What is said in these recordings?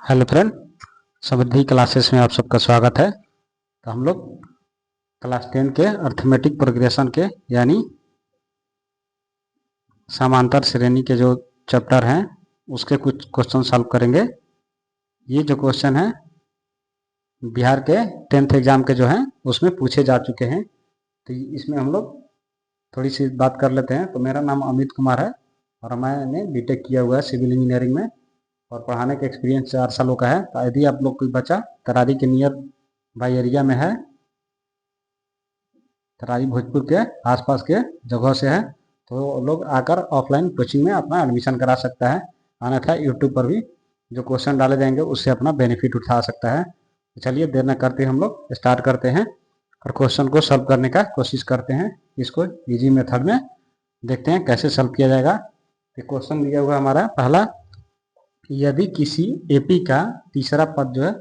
Hello friend, समृद्धि classes में आप सबका स्वागत है। तो हम लोग क्लास 10 के अर्थमेटिक प्रोग्रेशन के यानी समांतर श्रेणी के जो चैप्टर हैं उसके कुछ क्वेश्चन सॉल्व करेंगे। ये जो क्वेश्चन है बिहार के 10th एग्जाम के जो हैं उसमें पूछे जा चुके हैं। तो इसमें हम लोग थोड़ी सी बात कर लेते हैं। तो मेरा नाम अमित कुमार है और मैंने बीटेक किया हुआ है सिविल इंजीनियरिंग में और पढ़ाने का एक्सपीरियंस 4 सालों का है। तो यदि आप लोग कोई बच्चा तरारी के नियर बाई एरिया में है, तरारी भोजपुर के आसपास के जगहों से है, तो लोग आकर ऑफलाइन कोचिंग में अपना एडमिशन करा सकता है। अन्यथा यूट्यूब पर भी जो क्वेश्चन डाले जाएंगे उससे अपना बेनिफिट उठा सकता है। तो चलिए देर न करते हम लोग स्टार्ट करते हैं और क्वेश्चन को सॉल्व करने का कोशिश करते हैं। इसको इजी मेथड में देखते हैं कैसे सॉल्व किया जाएगा। तो क्वेश्चन दिया हुआ हमारा पहला, यदि किसी एपी का तीसरा पद जो है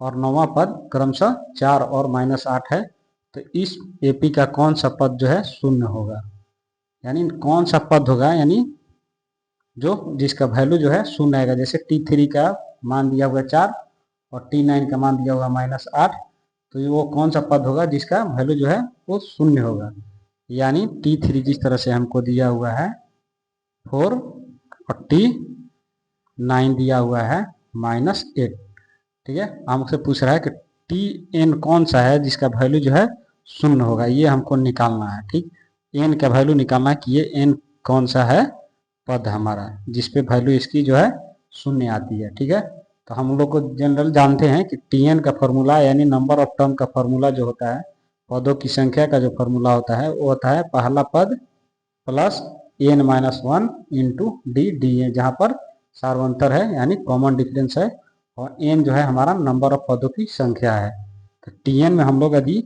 और नौवां पद क्रमशः 4 और -8 है, तो इस एपी का कौन सा पद जो है शून्य होगा। यानी कौन सा पद होगा, यानी जो जिसका वैल्यू जो है शून्य आएगा। जैसे T3 का मान दिया हुआ 4 और T9 का मान दिया हुआ -8, तो वो कौन सा पद होगा जिसका वैल्यू जो है वो शून्य होगा। यानी T3 जिस तरह से हमको दिया हुआ है 4 और T9 दिया हुआ है -8। ठीक है, हमसे पूछ रहा है कि Tn कौन सा है जिसका वैल्यू जो है शून्य होगा, ये हमको निकालना है। ठीक, n का वैल्यू निकालना है कि ये n कौन सा है पद हमारा जिसपे वैल्यू इसकी जो है शून्य आती है। ठीक है, तो हम लोग को जनरल जानते हैं कि Tn का फॉर्मूला यानी नंबर ऑफ टर्म का फॉर्मूला जो होता है, पदों की संख्या का जो फॉर्मूला होता है वो होता है पहला पद प्लस n-1 इंटू डी, जहाँ पर सार्वंतर है यानी कॉमन डिफरेंस है और n जो है हमारा नंबर ऑफ पदों की संख्या है। तो Tn में हम लोग यदि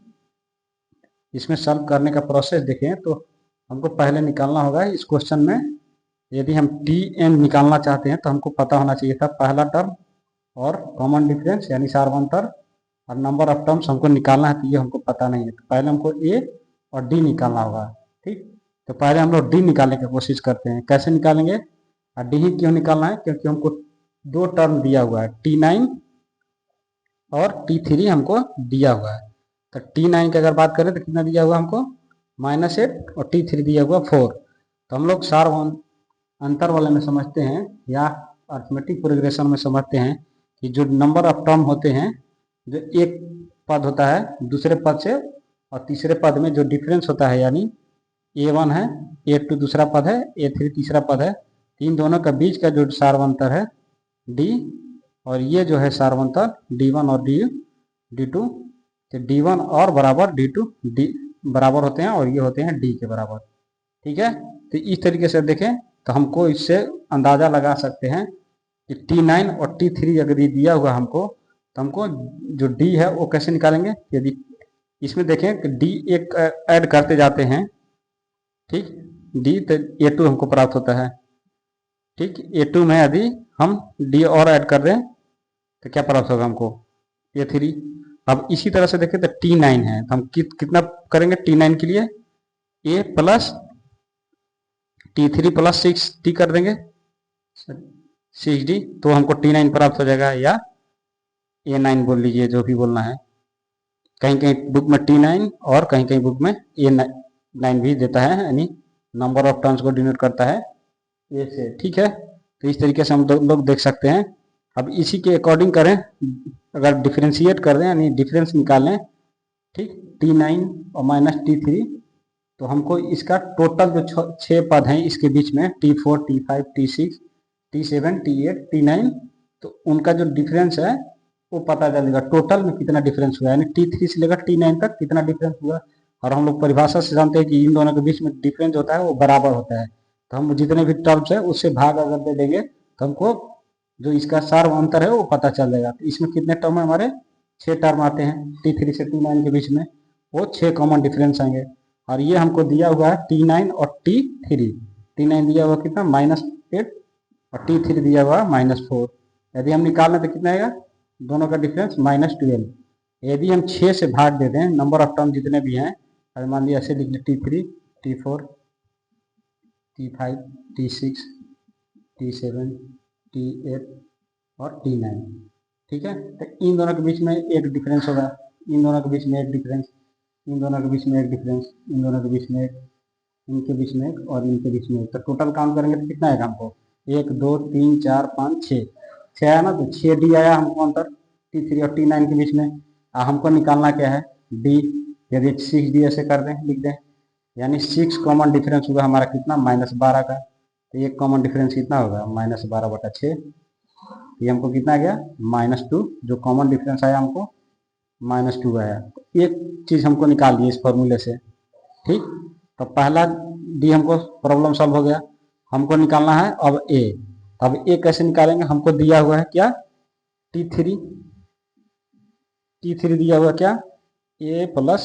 इसमें सॉल्व करने का प्रोसेस देखें तो हमको पहले निकालना होगा इस क्वेश्चन में। यदि हम Tn निकालना चाहते हैं तो हमको पता होना चाहिए था पहला टर्म और कॉमन डिफरेंस यानी सार्वंतर और नंबर ऑफ टर्म्स हमको निकालना है, तो ये हमको पता नहीं है। तो पहले हमको a और d निकालना होगा। ठीक, तो पहले हम लोग d निकालने की कोशिश करते हैं। कैसे निकालेंगे और d ही क्यों निकालना है, क्योंकि हमको दो टर्म दिया हुआ है T9 और T3 हमको दिया हुआ है। तो T9 की अगर बात करें तो कितना दिया हुआ हमको -8 और T3 दिया हुआ 4। तो हम लोग सार अंतर वाले में समझते हैं या अर्थमेटिक प्रोग्रेशन में समझते हैं कि जो नंबर ऑफ टर्म होते हैं, जो एक पद होता है दूसरे पद से और तीसरे पद में जो डिफरेंस होता है, यानी A1 है, A2 दूसरा पद है, A3 तीसरा पद है, इन दोनों का बीच का जो सार्वंतर है D, और ये जो है सार्वंतर D1 और D2, तो D1 और बराबर D2 D बराबर होते हैं और ये होते हैं D के बराबर। ठीक है, तो इस तरीके से देखें तो हमको इससे अंदाजा लगा सकते हैं कि T9 और T3 अगर ये दिया हुआ हमको, तो हमको जो D है वो कैसे निकालेंगे। यदि इसमें देखें कि D एक ऐड करते जाते हैं, ठीक, D तो A2 हमको प्राप्त होता है। ठीक, A2 में यदि हम D और ऐड कर रहे हैं तो क्या प्राप्त होगा हमको A3। अब इसी तरह से देखें तो T9 है, तो हम कितना करेंगे T9 के लिए A plus T3 plus 6D कर देंगे, 6D, तो हमको T9 प्राप्त हो जाएगा, या A9 बोल लीजिए, जो भी बोलना है। कहीं कहीं बुक में T9 और कहीं कहीं बुक में A9 भी देता है, यानी नंबर ऑफ टर्म्स को डिनोट करता है A से। ठीक है, तो इस तरीके से हम लोग देख सकते हैं। अब इसी के अकॉर्डिंग करें, अगर डिफ्रेंशिएट कर दें यानी डिफरेंस निकालें, ठीक, T9 और -T3, तो हमको इसका टोटल जो 6 पद हैं इसके बीच में T4 T5 T6 T7 T8 T9, तो उनका जो डिफरेंस है वो पता चलेगा टोटल में कितना डिफरेंस हुआ, यानी T3 से लेकर T9 तक कितना डिफरेंस हुआ। और हम लोग परिभाषा से जानते हैं कि इन दोनों के बीच में डिफरेंस होता है वो बराबर होता है। तो हम जितने भी टर्म्स है उससे भाग अगर दे देंगे तो हमको जो इसका सार्वंतर है वो पता चल जाएगा। तो इसमें कितने टर्म है हमारे, 6 टर्म आते हैं T3 से T9 के बीच में, वो 6 कॉमन डिफरेंस आएंगे। और ये हमको दिया हुआ है T9 और T3। T9 दिया हुआ कितना -8 और T3 दिया हुआ -4। यदि हम निकाल लें तो कितना आएगा, दोनों का डिफरेंस -12। यदि हम 6 से भाग दे दें नंबर ऑफ टर्म जितने भी हैं, अगर मान लिया ऐसे लिख लें T3 T4 T5 T6 T7 T8 और T9, ठीक है, तो इन दोनों के बीच में एक डिफरेंस होगा, इन दोनों के बीच में एक डिफरेंस, इन दोनों के बीच में एक डिफरेंस, इन दोनों के बीच में एक, इनके बीच में एक और इनके बीच में एक। तो टोटल काउंट करेंगे तो कितना आएगा हमको, 1 2 3 4 5 6, 6 आया ना, तो 6D आया हमको अंतर T3 और T9 के बीच में। हमको निकालना क्या है, D। यदि 6D ऐसे कर दें, लिख दें, यानी 6 कॉमन डिफरेंस होगा हमारा कितना, -12 का। तो एक कॉमन डिफरेंस कितना होगा, -12/6। ये हमको कितना आ गया, -2। जो कॉमन डिफरेंस आया हमको -2 आया। तो एक चीज हमको निकाल दी इस फॉर्मूले से। ठीक, तो पहला डी हमको प्रॉब्लम सॉल्व हो गया। हमको निकालना है अब ए। अब ए कैसे निकालेंगे, हमको दिया हुआ है क्या, T3 दिया हुआ क्या, a plus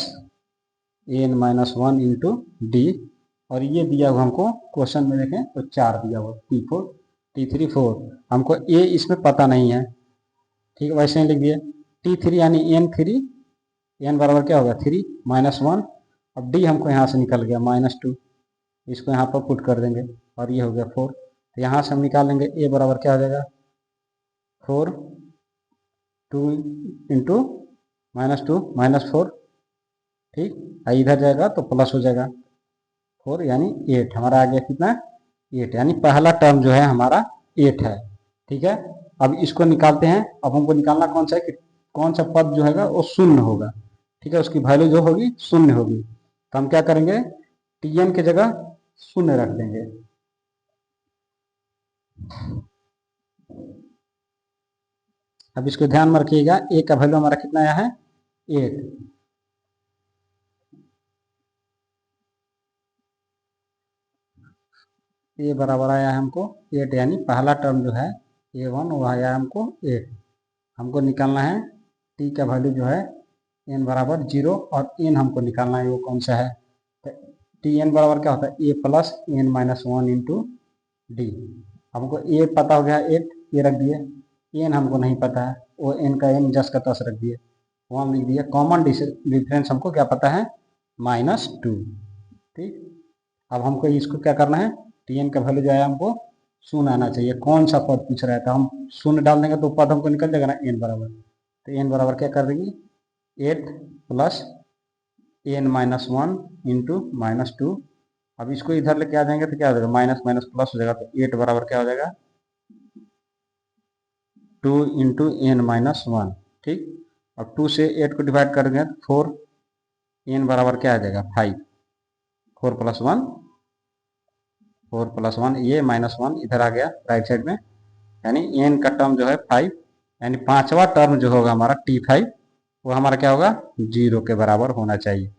n-1 into D. और ये दिया हुआ हमको क्वेश्चन में देखें तो 4 दिया हुआ, T3 4। हमको a इसमें पता नहीं है, ठीक है, वैसे ही लिख दिए। T3 यानी n3, n बराबर क्या होगा 3 -1। अब d हमको यहाँ से निकल गया -2, इसको यहाँ पर पुट कर देंगे और ये हो गया 4। तो यहाँ से हम निकाल लेंगे a बराबर क्या हो जाएगा, 4 2 इंटू -2 -4। ठीक, इधर जाएगा तो प्लस हो जाएगा 4, यानी 8 हमारा आ गया कितना, 8। यानी पहला टर्म जो है हमारा 8 है। ठीक है, अब इसको निकालते हैं। अब हमको निकालना कौन सा है कि कौन सा पद जो है वो शून्य होगा। ठीक है, उसकी वैल्यू जो होगी शून्य होगी। तो हम क्या करेंगे, Tn की जगह शून्य रख देंगे। अब इसको ध्यान में रखिएगा, ए का वैल्यू हमारा कितना आया है, 8। ए बराबर आया है हमको 8, यानी पहला टर्म जो है A1 वो आया हमको 8। हमको निकालना है टी का वैल्यू जो है n बराबर 0, और n हमको निकालना है वो कौन सा है, तो टी एन बराबर क्या होता है, a plus n-1 into D. हमको a पता हो गया 8, ये रख दिए। n हमको नहीं पता है, वो n का n जस का तस रख दिए, वहाँ लिख दिए। कॉमन डिफरेंस हमको क्या पता है, -2। ठीक, अब हमको इसको क्या करना है, Tn का वैल्यू जो है हमको शून्य आना चाहिए। कौन सा पद पूछ रहा है, तो हम शून्य डाल देंगे तो पद हमको निकल जाएगा ना n बराबर। तो n बराबर क्या कर देंगे, 8 प्लस n-1 इंटू -2। अब इसको इधर लेके आ जाएंगे तो क्या हो जाएगा, माइनस माइनस प्लस हो जाएगा। तो 8 बराबर क्या हो जाएगा, 2 इंटू n-1। ठीक, अब 2 से 8 को डिवाइड कर देंगे तो 4, n बराबर क्या आ जाएगा 5। 4 + 1, 4 + 1, ये -1 इधर आ गया राइट साइड में, यानी n का टर्म जो है 5। यानी पांचवा टर्म जो होगा हमारा T5 वो हमारा क्या होगा, 0 के बराबर होना चाहिए।